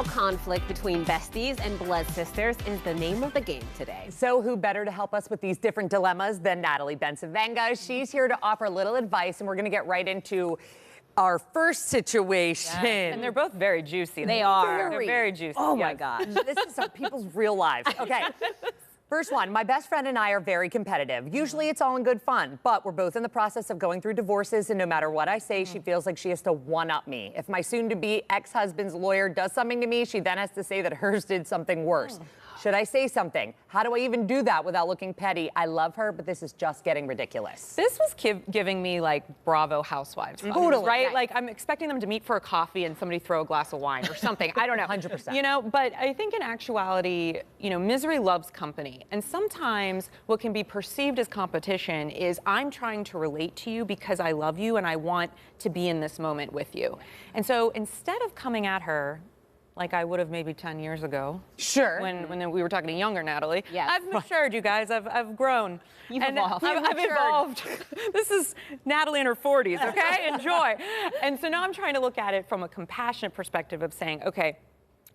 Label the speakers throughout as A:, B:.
A: little conflict between besties and blood sisters is the name of the game today.
B: So who better to help us with these different dilemmas than Natalie Bencivenga? She's here to offer a little advice, and we're going to get right into our first situation.
C: Yes. And they're both very juicy.
A: They are.
C: They're very juicy.
A: Oh my gosh.
B: This is people's real lives. Okay. First one, my best friend and I are very competitive. Usually it's all in good fun, but we're both in the process of going through divorces, and no matter what I say, she feels like she has to one-up me. If my soon-to-be ex-husband's lawyer does something to me, she then has to say that hers did something worse. Should I say something? How do I even do that without looking petty? I love her, but this is just getting ridiculous.
C: This was giving me like Bravo Housewives vibes,
B: Totally.
C: right? Like I'm expecting them to meet for a coffee and somebody throw a glass of wine or something. I don't know.
B: 100%.
C: You know, but I think in actuality, you know, misery loves company. And sometimes what can be perceived as competition is I'm trying to relate to you because I love you and I want to be in this moment with you. And so instead of coming at her like I would have maybe 10 years ago.
B: Sure.
C: When we were talking to younger Natalie.
A: Yes.
C: I've matured, you guys. I've grown.
A: You've evolved.
C: I've evolved. This is Natalie in her 40s, okay? Enjoy. And so now I'm trying to look at it from a compassionate perspective of saying, okay,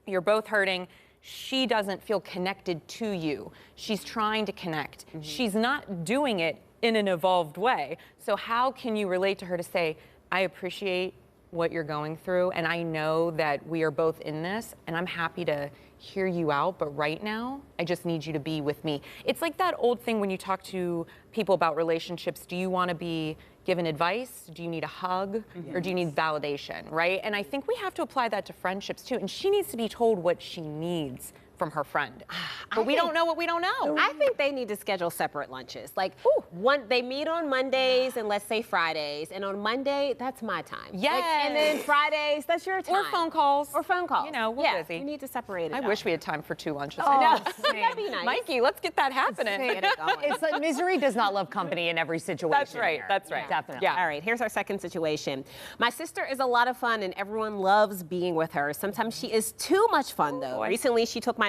C: you're both hurting. She doesn't feel connected to you. She's trying to connect. She's not doing it in an evolved way. So how can you relate to her to say, I appreciate what you're going through, and I know that we are both in this, and I'm happy to hear you out, but right now, I just need you to be with me. It's like that old thing when you talk to people about relationships. Do you want to be given advice? Do you need a hug? Or do you need validation, right? And I think we have to apply that to friendships too, and she needs to be told what she needs from her friend. But we don't know what we don't know.
A: I think they need to schedule separate lunches. Like, they meet on Mondays and let's say Fridays, and on Monday, that's my time.
C: Yes.
A: Like, and then Fridays, that's your time.
C: Or phone calls.
A: Or phone calls.
C: You know, we're busy.
A: You need to separate it
C: I
A: up.
C: wish we had time for 2 lunches.
A: I know.
B: Same.
A: That'd be nice.
C: Mikey, let's get that happening.
A: Get it going.
B: It's like misery does not love company in every situation.
C: That's right.
B: here.
C: That's right.
B: Definitely.
C: Yeah.
A: All right, here's our second situation. My sister is a lot of fun and everyone loves being with her. Sometimes she is too much fun though. Recently, she took my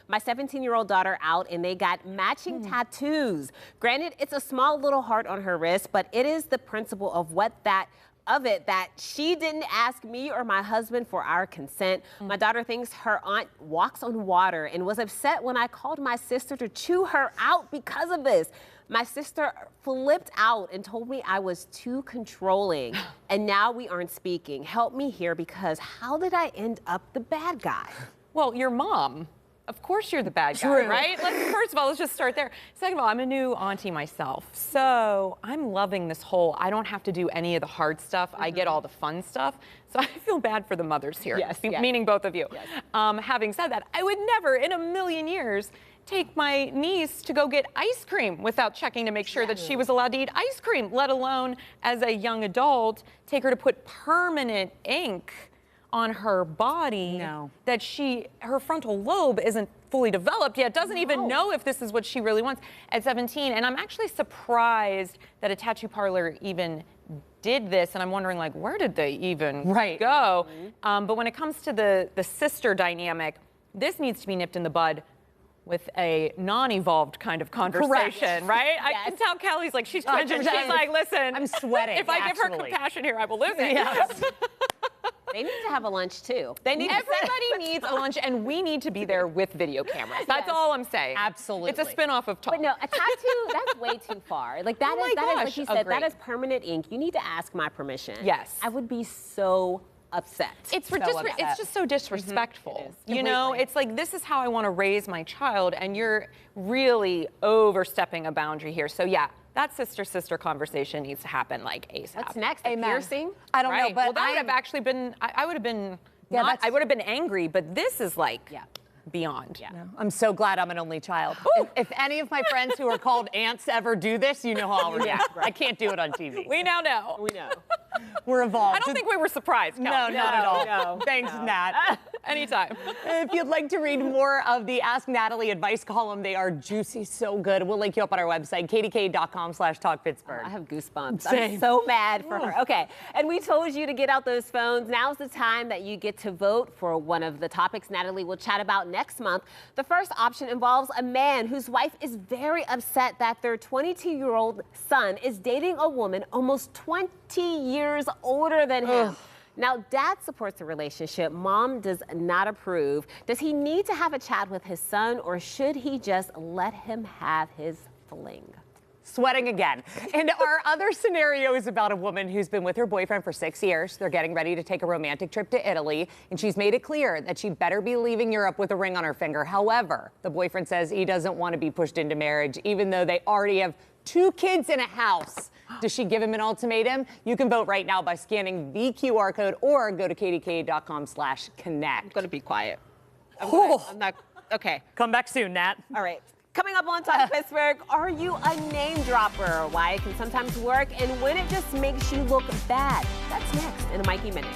A: 17-year-old daughter out and they got matching tattoos. Granted, it's a small little heart on her wrist, but it is the principle of that she didn't ask me or my husband for our consent. My daughter thinks her aunt walks on water and was upset when I called my sister to chew her out because of this. My sister flipped out and told me I was too controlling, and now we aren't speaking. Help me here, because how did I end up the bad guy?
C: Well, your mom. Of course you're the bad guy, right? First of all, let's just start there. Second of all, I'm a new auntie myself. So I'm loving this whole, I don't have to do any of the hard stuff. I get all the fun stuff. So I feel bad for the mothers here, meaning both of you. Yes. Having said that, I would never in a million years take my niece to go get ice cream without checking to make sure that she was allowed to eat ice cream, let alone as a young adult, take her to put permanent ink on her body that her frontal lobe isn't fully developed yet, doesn't even know if this is what she really wants at 17. And I'm actually surprised that a tattoo parlor even did this, and I'm wondering, like, where did they even go? But when it comes to the sister dynamic, this needs to be nipped in the bud with a non-evolved kind of conversation, right? I can tell Kelly's like, she's twitching. She's like, listen,
B: I'm sweating.
C: If I give her compassion here, I will lose it. Yes.
A: They need to have a lunch too.
C: Everybody needs a lunch, and we need to be there with video cameras. That's all I'm saying.
B: Absolutely.
C: It's a spin-off of Talk.
A: But no, a tattoo, that's way too far. Like that is, like you said, that is permanent ink. You need to ask my permission.
C: Yes.
A: I would be so upset.
C: It's just so disrespectful. You know, it's like, this is how I want to raise my child, and you're really overstepping a boundary here. So yeah, that sister-sister conversation needs to happen like ASAP.
A: What's next? A piercing?
B: I don't know, but
C: well, that would have actually been, I would have been, I would have been angry, but this is like beyond.
B: No, I'm so glad I'm an only child. If any of my friends who are called aunts ever do this, you know how I'll react. I can't do it on TV.
C: We now know.
A: We know.
B: We're evolved.
C: I don't think we were surprised, Kel.
B: No, not at all.
A: No,
B: Thanks, Nat.
C: Anytime.
B: If you'd like to read more of the Ask Natalie advice column, they are juicy, so good. We'll link you up on our website, kdk.com/talkpittsburgh.
A: I have goosebumps.
B: Same.
A: I'm so mad for her. Okay, and we told you to get out those phones. Now's the time that you get to vote for one of the topics Natalie will chat about next month. The first option involves a man whose wife is very upset that their 22-year-old son is dating a woman almost 20 years older than him. Now, dad supports the relationship. Mom does not approve. Does he need to have a chat with his son, or should he just let him have his fling?
B: Sweating again. And our other scenario is about a woman who's been with her boyfriend for 6 years. They're getting ready to take a romantic trip to Italy, and she's made it clear that she better be leaving Europe with a ring on her finger. However, the boyfriend says he doesn't want to be pushed into marriage, even though they already have 2 kids in a house. Does she give him an ultimatum? You can vote right now by scanning the QR code or go to kdk.com/connect.
A: I'm going to be quiet. I'm not, okay.
B: Come back soon, Nat.
A: All right. Coming up on Talk Pittsburgh, are you a name dropper? Why it can sometimes work and when it just makes you look bad. That's next in a Mikey Minute.